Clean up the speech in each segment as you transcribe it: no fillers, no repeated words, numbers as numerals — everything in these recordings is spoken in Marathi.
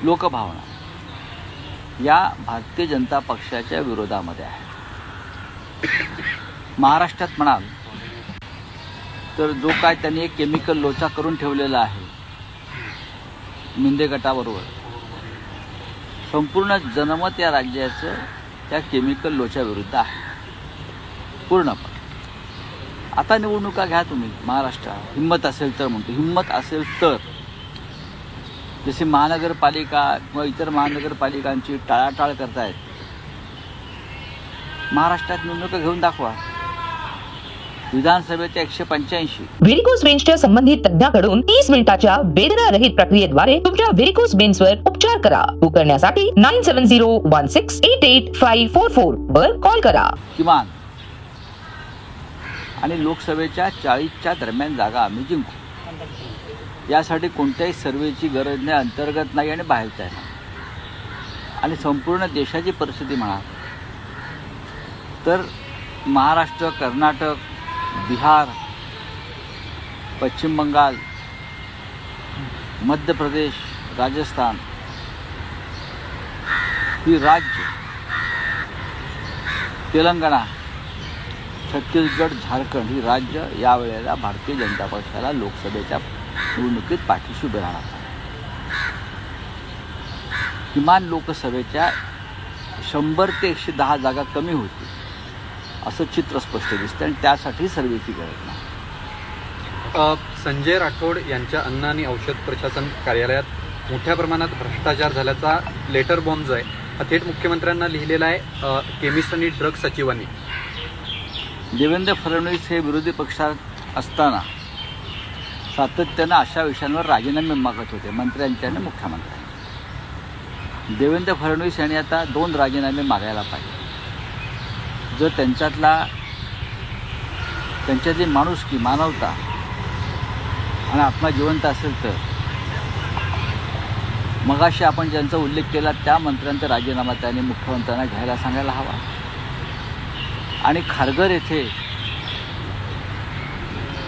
लोकभावना या भारतीय जनता पक्षाच्या विरोधामध्ये आहे. महाराष्ट्रात म्हणाल तर जो काय त्यांनी एक केमिकल लोचा करून ठेवलेला आहे मिंदे गटाबरोबर, संपूर्ण जनमत या राज्याचं त्या केमिकल लोच्या विरुद्ध आहे पूर्णपणे. आता निवडणुका घ्या तुम्ही महाराष्ट्रात, हिंमत असेल तर म्हणतो, हिंमत असेल तर जशी महानगरपालिका किंवा इतर महानगरपालिकांची टाळाटाळ करतायत, महाराष्ट्रात निवडणुका घेऊन दाखवा. विधानसभेच्या 185 व्हेरिकोस वेन्सच्या संबंधित तज्ञाकडून 30 मिनिटाच्या वेदनारहित प्रक्रियेद्वारे तुमच्या व्हेरिकोस वेन्सवर उपचार करा. बुक करण्यासाठी 9701688544 वर कॉल करा. किमान आणि लोकसभेच्या 40च्या दरम्यान जागा आम्ही जिंकू. यासाठी कोणत्याही सर्वेची गरज नाही, अंतर्गत नाही आणि बाहेरचा नाही. आणि संपूर्ण देशाची परिस्थिती म्हणा तर महाराष्ट्र, कर्नाटक, बिहार, पश्चिम बंगाल, मध्य प्रदेश, राजस्थान ही राज्य, तेलंगणा, छत्तीसगड, झारखंड ही राज्य यावेळेला भारतीय जनता पक्षाला लोकसभेच्या निवडणुकीत पाठीशी उभे राहणार. किमान लोकसभेच्या 100 ते 110 जागा कमी होतील असं चित्र स्पष्ट दिसतं आणि त्यासाठी सर्वेची गरज नाही. संजय राठोड यांच्या अन्न आणि औषध प्रशासन कार्यालयात मोठ्या प्रमाणात भ्रष्टाचार झाल्याचा लेटर बॉम्ब जो आहे हा थेट मुख्यमंत्र्यांना लिहिलेला आहे केमिस्ट आणि ड्रग सचिवांनी. देवेंद्र फडणवीस हे विरोधी पक्षात असताना सातत्यानं अशा विषयांवर राजीनामे मागत होते, मंत्र्यांचे आणि मुख्यमंत्र्यांचे. देवेंद्र फडणवीस यांनी आता 2 राजीनामे मागायला पाहिजे. जर त्यांच्यातली माणुसकी, मानवता आणि आत्मा जिवंत असेल तर मगाशी आपण ज्यांचा उल्लेख केला त्या मंत्र्यांचा राजीनामा त्यांनी मुख्यमंत्र्यांना घ्यायला सांगायला हवा. आणि खारघर येथे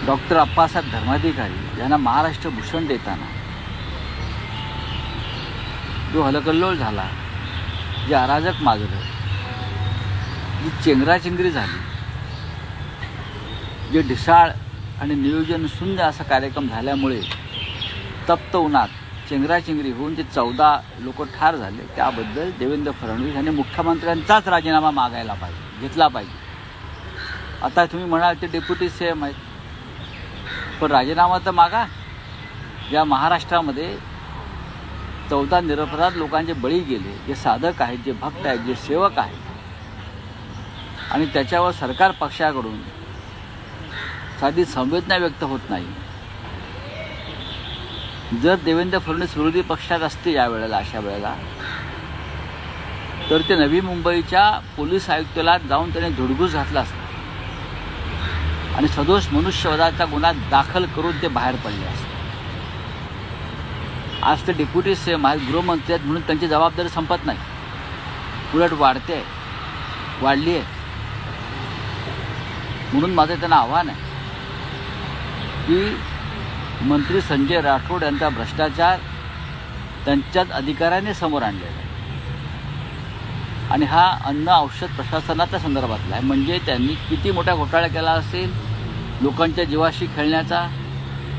डॉक्टर अप्पासाहेब धर्माधिकारी यांना महाराष्ट्र भूषण देताना जो हलकल्लोळ झाला, जे अराजक माजलं, जी चेंगराचेंगरी झाली, जे ढिसाळ आणि नियोजन शून्य असा कार्यक्रम झाल्यामुळे तप्त उन्हात चेंगराचेंगरी होऊन जे 14 लोक ठार झाले, त्याबद्दल देवेंद्र फडणवीस यांनी मुख्यमंत्र्यांचाच राजीनामा मागायला पाहिजे, घेतला पाहिजे. आता तुम्ही म्हणाल ते डेप्युटी सीएम आहेत, पण राजीनामा तर मागा. या महाराष्ट्रामध्ये 14 निरपराध लोकांचे बळी गेले, जे साधक आहेत, जे भक्त आहेत, जे सेवक आहेत, आणि त्याच्यावर सरकार पक्षाकडून साधी संवेदना व्यक्त होत नाही. जर देवेंद्र फडणवीस विरोधी पक्षात असते यावेळेला, अशा वेळेला, तर ते नवी मुंबईच्या पोलीस आयुक्तालयात जाऊन त्याने धुडगूस घातला असता आणि सदोष मनुष्यवधाचा गुन्हा दाखल करून ते बाहेर पडले असते. आज ते डेप्युटी सीएम आहेत, गृहमंत्री आहेत, म्हणून त्यांची जबाबदारी संपत नाही, उलट वाढते, वाढली आहे. म्हणून माझं त्यांना आव्हान आहे की मंत्री संजय राठोड यांचा भ्रष्टाचार त्यांच्याच अधिकाऱ्याने समोर आणलेला आहे आणि हा अन्न औषध प्रशासनाच्या संदर्भातला आहे. म्हणजे त्यांनी किती मोठा घोटाळा केला असेल लोकांच्या जीवाशी खेळण्याचा.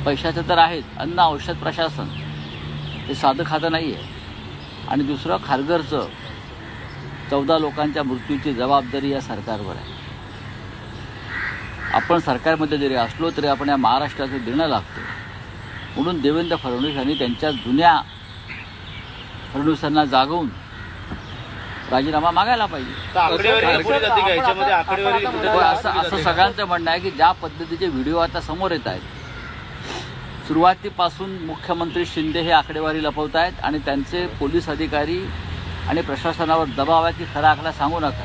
पैशाचं तर आहेच, अन्न औषध प्रशासन हे साधं खातं नाही आहे. आणि दुसरं, खारघरचं 14 लोकांच्या मृत्यूची जबाबदारी या सरकारवर आहे. आपण सरकारमध्ये जरी असलो तरी आपण या महाराष्ट्राचं देणं लागतो. म्हणून देवेंद्र फडणवीस यांनी त्यांच्या जुन्या फडणवीसांना जागवून राजीनामा मागायला पाहिजे. असं सगळ्यांचं म्हणणं आहे की ज्या पद्धतीचे व्हिडिओ आता समोर येत आहेत, सुरुवातीपासून मुख्यमंत्री शिंदे हे आकडेवारी लपवत आहेत आणि त्यांचे पोलीस अधिकारी आणि प्रशासनावर दबाव आहे की खरा आकडा सांगू नका.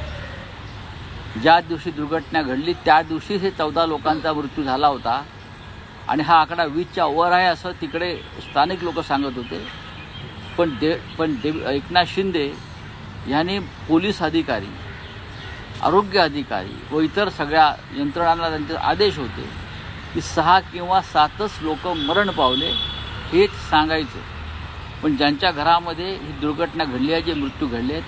ज्या दिवशी दुर्घटना घडली त्या दिवशी हे 14 लोकांचा मृत्यू झाला होता आणि हा आकडा 20च्या वर आहे असं तिकडे स्थानिक लोक सांगत होते. पण एकनाथ शिंदे यांनी पोलीस अधिकारी, आरोग्य अधिकारी व इतर सगळ्या यंत्रणांना त्यांचे आदेश होते की 6 किंवा 7च लोक मरण पावले हेच सांगायचं. पण ज्यांच्या घरामध्ये ही दुर्घटना घडली आहे, जे मृत्यू घडले आहे,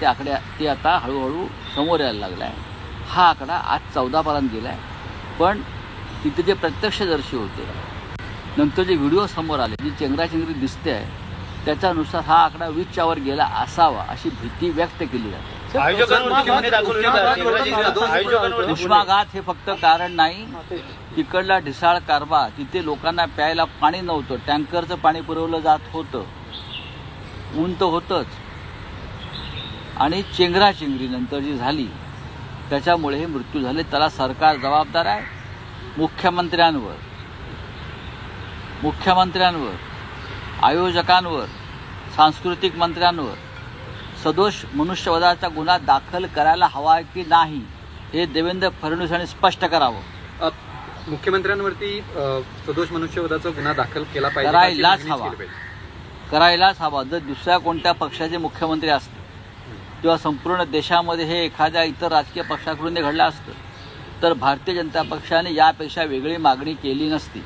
ते आता हळूहळू समोर यायला लागला आहे. हा आकडा आज 14पर्यंत गेला आहे. पण तिथे जे प्रत्यक्षदर्शी होते, नंतर जे व्हिडिओ समोर आले, जी चेंगराचेंगरी दिसते आहे, त्याच्यानुसार हा आकडा 20च्या वर गेला असावा अशी भीती व्यक्त केली जाते. उष्माघात हे फक्त कारण नाही. तिकडला ढिसाळ कारभार, तिथे लोकांना प्यायला पाणी नव्हतं, टँकरचं पाणी पुरवलं जात होतं, ऊन तर होतंच, आणि चेंगराचेंगरी नंतर जी झाली त्याच्यामुळे हे मृत्यू झाले. त्याला सरकार जबाबदार आहे. मुख्यमंत्र्यांवर, आयोजकांवर, सांस्कृतिक मंत्र्यांवर सदोष मनुष्यवधाचा गुन्हा दाखल करायला हवा की नाही हे देवेंद्र फडणवीसांनी स्पष्ट करावं. मुख्यमंत्र्यांवरती सदोष मनुष्यवधाचा गुन्हा दाखल केला पाहिजे, करायलाच हवा. जर दुसऱ्या कोणत्या पक्षाचे मुख्यमंत्री असते किंवा संपूर्ण देशामध्ये हे एखाद्या इतर राजकीय पक्षाकडून घडलं असतं तर भारतीय जनता पक्षाने यापेक्षा वेगळी मागणी केली नसती.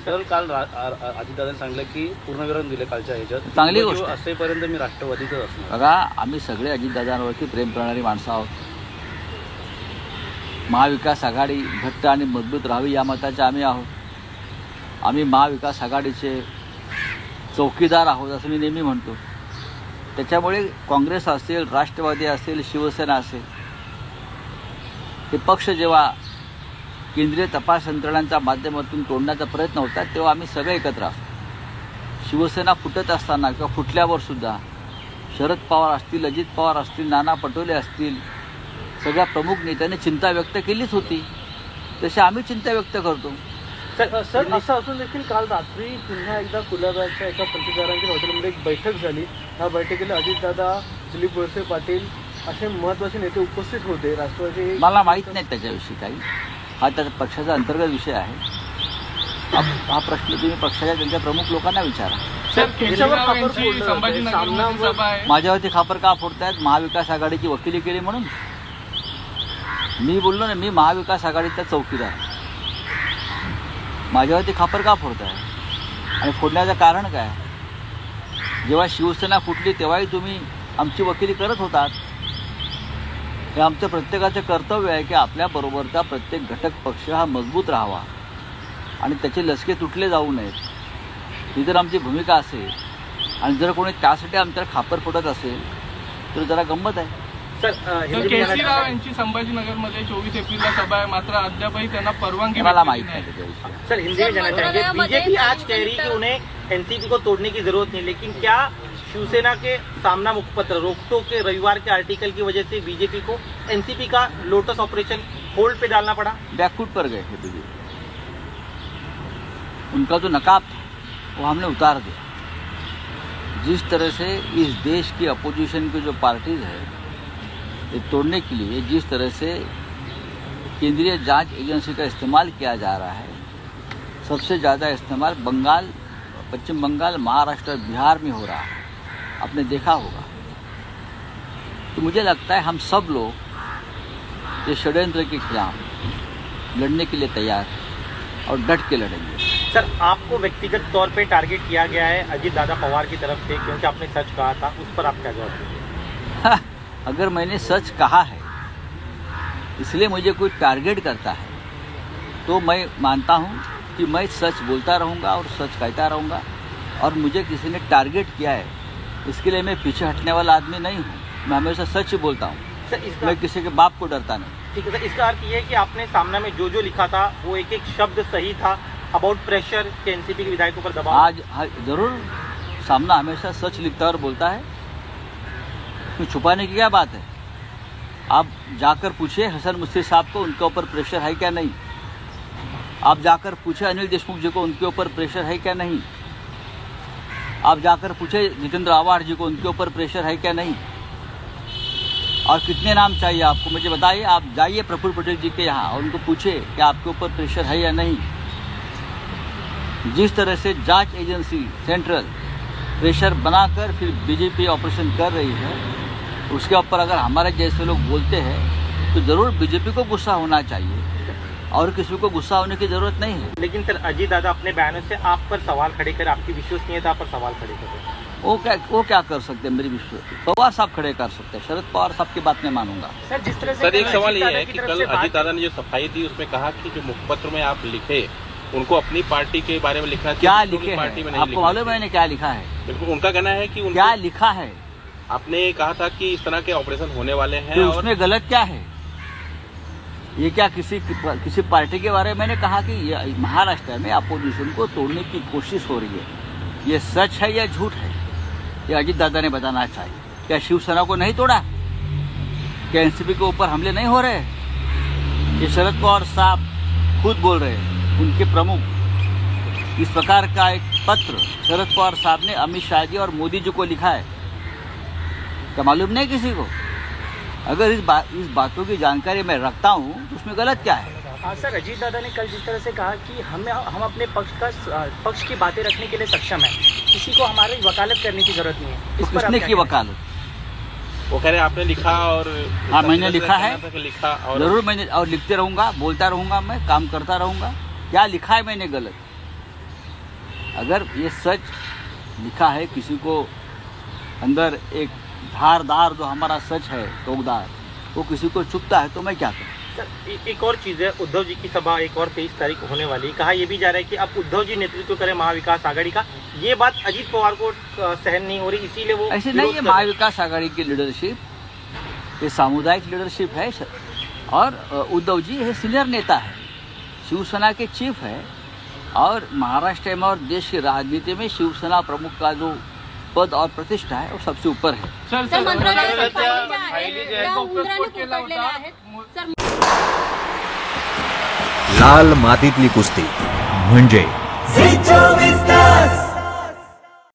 सर, काल अजितदादांनी सांगितलं की पूर्णविराम दिले कालच्या ह्याच्यात. चांगली गोष्ट असेपर्यंत मी राष्ट्रवादीच असणार. बघा, आम्ही सगळे अजितदादांवरती प्रेम करणारी माणसं आहोत. महाविकास आघाडी घट्ट आणि मजबूत राहावी या मताचे आम्ही आहोत. आम्ही महाविकास आघाडीचे चौकीदार आहोत असं मी नेहमी म्हणतो. त्याच्यामुळे काँग्रेस असेल, राष्ट्रवादी असेल, शिवसेना असेल, हे पक्ष जेव्हा केंद्रीय तपास यंत्रणांच्या माध्यमातून तोडण्याचा प्रयत्न होता तेव्हा आम्ही सगळे एकत्र असतो. शिवसेना फुटत असताना किंवा फुटल्यावर सुद्धा शरद पवार असतील, अजित पवार असतील, नाना पटोले असतील, सगळ्या प्रमुख नेत्यांनी चिंता व्यक्त केलीच होती. तशी आम्ही चिंता व्यक्त करतो. सर, असं असून देखील काल रात्री पुन्हा एकदा कुलाब्याच्या एका पत्रकारांच्या हॉटेलमध्ये एक बैठक झाली. ह्या बैठकीला अजितदादा, दिलीप वळसे पाटील असे महत्त्वाचे नेते उपस्थित होते. राष्ट्रवादी, मला माहीत नाही त्याच्याविषयी काही. हा त्याच्या पक्षाचा अंतर्गत विषय आहे. हा प्रश्न तुम्ही पक्षाच्या त्यांच्या प्रमुख लोकांना विचारा. माझ्यावरती खापर का फोडतायत? महाविकास आघाडीची वकिली केली म्हणून? मी बोललो ना, मी महाविकास आघाडीचा चौकीदार. माझ्यावरती खापर का फोडताय? आणि फोडण्याचं कारण काय? जेव्हा शिवसेना फुटली तेव्हाही तुम्ही आमची वकिली करत होतात. हे आमचं प्रत्येकाचं कर्तव्य आहे की आपल्याबरोबरचा प्रत्येक घटक पक्ष हा मजबूत राहावा आणि त्याचे लसके तुटले जाऊ नयेत, ही जर आमची भूमिका असेल. आणि जर कोणी त्यासाठी आमच्याला खापर फोडत असेल तर जरा गंमत आहे. सर, केसी राव यांची संभाजीनगरमध्ये 24 एप्रिलला सभा आहे, मात्र अद्यापही त्यांना परवानगी मला माहित नाही त्याच्याविषयी. सर, हिंदी में जानना चाहेंगे, बीजेपी आज कह रही कि उन्हें एनसीपी को तोड़ने की जरूरत नहीं, लेकिन क्या शिवसेना के सामना मुखपत्र रोकटोक के रविवार के आर्टिकल की वजह से बीजेपी को एनसीपी का लोटस ऑपरेशन होल्ड पे डालना पड़ा? बैकफुट पर गए थे बीजेपी. उनका जो नकाब था वो हमने उतार दिया. जिस तरह से इस देश की अपोजिशन की जो पार्टीज है ये तोड़ने के लिए जिस तरह से केंद्रीय जांच एजेंसी का इस्तेमाल किया जा रहा है, सबसे ज़्यादा इस्तेमाल पश्चिम बंगाल, महाराष्ट्र, बिहार में हो रहा है, आपने देखा होगा. तो मुझे लगता है हम सब लोग ये षड्यंत्र के खिलाफ लड़ने के लिए तैयार हैं और डट के लड़ेंगे. सर, आपको व्यक्तिगत तौर पे टारगेट किया गया है अजित दादा पवार की तरफ से, क्योंकि आपने सच कहा था, उस पर आप क्या जवाब देंगे? अगर मैंने सच कहा है इसलिए मुझे कोई टारगेट करता है तो मैं मानता हूँ कि मैं सच बोलता रहूँगा और सच कहता रहूँगा. और मुझे किसी ने टारगेट किया है इसके लिए मैं पीछे हटने वाला आदमी नहीं हूँ. मैं हमेशा सच ही बोलता हूँ. मैं किसी के बाप को डरता नहीं. ठीक है सर, इसका अर्थ ये है कि आपने सामना में जो लिखा था वो एक एक शब्द सही था अबाउट प्रेशर के एनसीपी के विधायकों पर दबाव? आज जरूर सामना हमेशा सच लिखता और बोलता है. इसमें छुपाने की क्या बात है? आप जाकर पूछिए हसन मुश्रीफ साहब को, उनके ऊपर प्रेशर है क्या नहीं. आप जाकर पूछे अनिल देशमुख जी को, उनके ऊपर प्रेशर है क्या नहीं. आप जाकर पूछे जितेंद्र आव्हाड जी को, उनके ऊपर प्रेशर है क्या नहीं. और कितने नाम चाहिए आपको मुझे बताइए. आप जाइए प्रफुल्ल पटेल जी के यहाँ और उनको पूछिए कि आपके ऊपर प्रेशर है या नहीं. जिस तरह से जांच एजेंसी सेंट्रल प्रेशर बनाकर फिर बीजेपी ऑपरेशन कर रही है, उसके ऊपर अगर हमारे जैसे लोग बोलते हैं तो जरूर बीजेपी को गुस्सा होना चाहिए और किसी को गुस्सा होने की जरूरत नहीं है. लेकिन सर, अजित दादा अपने बयानों से आप पर सवाल खड़े कर, आपकी विश्वसनीयता पर सवाल खड़े कर रहे हैं. वो क्या कर सकते हैं? मेरी विश्वास पवार साहब खड़े कर सकते हैं, शरद पवार साहब की बात मैं मानूंगा। सर जिस तरह से सर एक सवाल ये है की कि तरफ कल से बात- अजीत दादा ने जो सफाई दी उसमें कहा कि जो मुखपत्र में आप लिखे उनको अपनी पार्टी के बारे में लिखना चाहिए, क्या दूसरों की लिखे पार्टी में हैं? नहीं आपको लिखना मालूम है चाहिए। मैंने क्या लिखा है? बिल्कुल उनका कहना है कि क्या उनको लिखा है? आपने कहा था कि इस तरह के ऑपरेशन होने वाले हैं तो और उसमें गलत क्या है? ये क्या किसी पार्टी के बारे में मैंने कहा कि ये महाराष्ट्र में अपोजिशन को तोड़ने की कोशिश हो रही है? ये सच है या झूठ है? ये अजीत दादा ने बताना चाहिए। क्या शिवसेना को नहीं तोड़ा? क्या एनसीपी के ऊपर हमले नहीं हो रहे? ये शरद पवार साहब खुद बोल रहे हैं, उनके प्रमुख। इस प्रकार का एक पत्र शरद पवार साहब ने अमित शाह जी और मोदी जी को लिखा है, क्या मालूम नहीं किसी को? अगर इस बातों की जानकारी मैं रखता हूँ तो उसमें गलत क्या है? सर अजीत दादा ने कल जिस तरह से कहा कि हम अपने पक्ष की बातें रखने के लिए सक्षम है, किसी को हमारी वकालत करने की जरूरत नहीं है। इस पर आप किसने क्या की कहें? वकालत? वो कह रहे आपने लिखा और हाँ, मैंने लिखा है। लिखा और जरूर मैंने, और लिखते रहूंगा, बोलता रहूंगा, मैं काम करता रहूंगा। क्या लिखा है मैंने गलत? अगर ये सच लिखा है, किसी को अंदर एक धारदार जो हमारा सच है टोकदार, वो किसी को चुभता है तो मैं क्या करूं? सर एक और चीज है, उद्धव जी की सभा एक और 23 तारीख होने वाली है। कहा यह भी जा रहा है कि अब उद्धव जी नेतृत्व करें महाविकास आघाड़ी का। ये बात अजीत पवार को सहन नहीं हो रही, इसीलिए वो ऐसे नहीं है। महाविकास आघाड़ी की लीडरशिप ये सामुदायिक लीडरशिप है, और उद्धव जी ये सीनियर नेता है, शिवसेना के चीफ है, और महाराष्ट्र में और देश की राजनीति में शिवसेना प्रमुख का जो पद और प्रतिष्ठा है वो सबसे ऊपर है। सर मंत्रालयाच्या फायली जे आहेत तो विस्फोट केला होता. लाल मातीतली कुस्ती म्हणजे